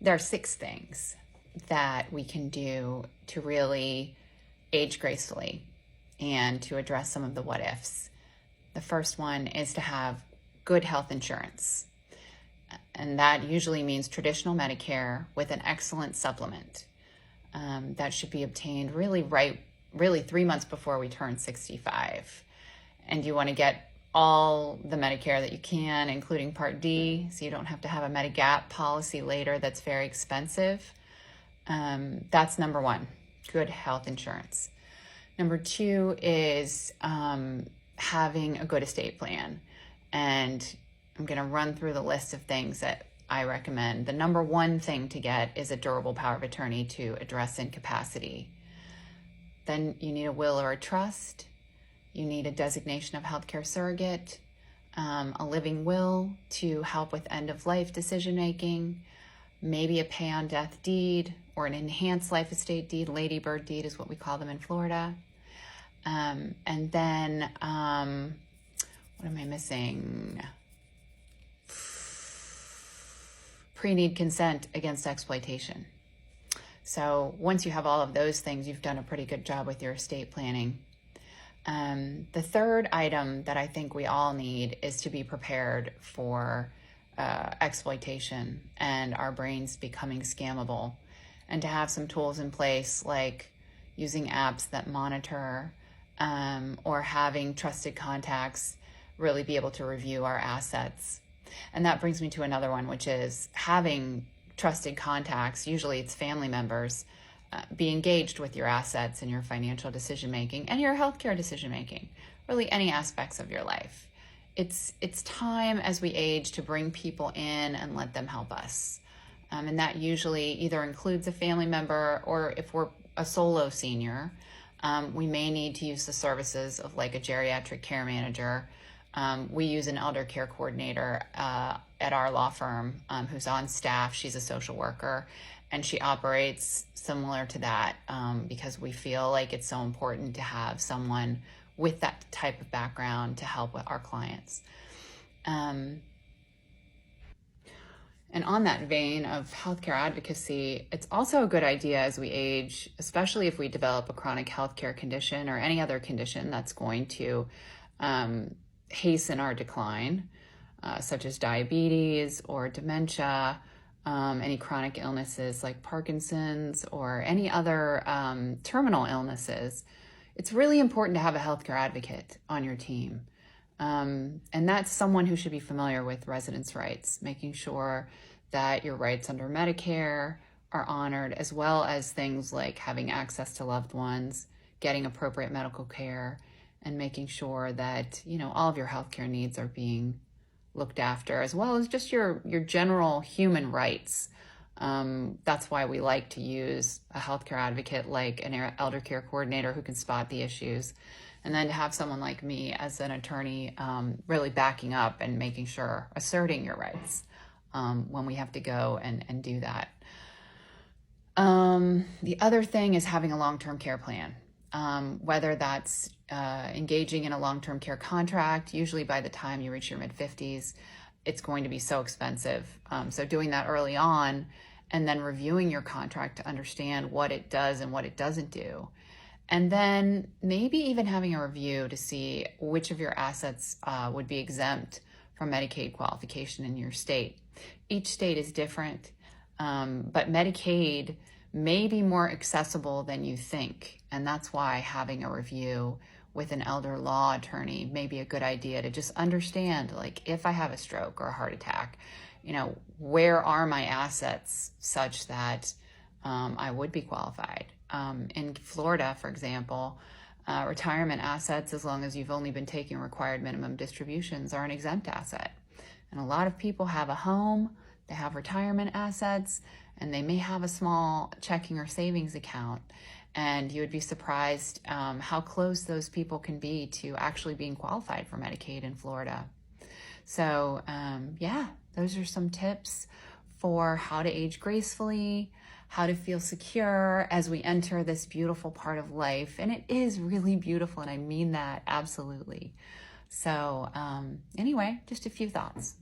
there are 6 things that we can do to really age gracefully and to address some of the what ifs. The first one is to have good health insurance. And that usually means traditional Medicare with an excellent supplement. That should be obtained really 3 months before we turn 65. And you want to get all the Medicare that you can, including Part D, so you don't have to have a Medigap policy later that's very expensive. That's number 1, good health insurance. Number 2 is having a good estate plan. And I'm going to run through the list of things that I recommend. The number 1 thing to get is a durable power of attorney to address incapacity. Then you need a will or a trust. You need a designation of healthcare surrogate, a living will to help with end-of-life decision-making, maybe a pay-on-death deed or an enhanced life estate deed. Ladybird deed is what we call them in Florida. And then, what am I missing? Pre-need consent against exploitation. So once you have all of those things, you've done a pretty good job with your estate planning. The third item that I think we all need is to be prepared for exploitation and our brains becoming scammable, and to have some tools in place like using apps that monitor or having trusted contacts really be able to review our assets. And that brings me to another one, which is having trusted contacts, usually it's family members, be engaged with your assets and your financial decision-making and your healthcare decision-making, really any aspects of your life. It's time as we age to bring people in and let them help us. And that usually either includes a family member, or if we're a solo senior, we may need to use the services of like a geriatric care manager. We use an elder care coordinator at our law firm who's on staff. She's a social worker, and she operates similar to that because we feel like it's so important to have someone with that type of background to help with our clients. And on that vein of healthcare advocacy, it's also a good idea as we age, especially if we develop a chronic healthcare condition or any other condition that's going to hasten our decline, such as diabetes or dementia, any chronic illnesses like Parkinson's or any other terminal illnesses. It's really important to have a healthcare advocate on your team. And that's someone who should be familiar with residents' rights, making sure that your rights under Medicare are honored, as well as things like having access to loved ones, getting appropriate medical care, and making sure that, you know, all of your healthcare needs are being looked after, as well as just your general human rights. That's why we like to use a healthcare advocate like an elder care coordinator who can spot the issues. And then to have someone like me as an attorney really backing up and making sure, asserting your rights when we have to go and do that. The other thing is having a long-term care plan, whether that's engaging in a long-term care contract. Usually by the time you reach your mid-50s, it's going to be so expensive. So doing that early on and then reviewing your contract to understand what it does and what it doesn't do. And then maybe even having a review to see which of your assets would be exempt from Medicaid qualification in your state. Each state is different, but Medicaid may be more accessible than you think. And that's why having a review with an elder law attorney may be a good idea to just understand, like, if I have a stroke or a heart attack, you know, where are my assets such that I would be qualified? In Florida, for example, retirement assets, as long as you've only been taking required minimum distributions, are an exempt asset. And a lot of people have a home, they have retirement assets, and they may have a small checking or savings account. And you would be surprised how close those people can be to actually being qualified for Medicaid in Florida. So yeah, those are some tips for how to age gracefully, how to feel secure as we enter this beautiful part of life. And it is really beautiful, and I mean that absolutely. So anyway, just a few thoughts.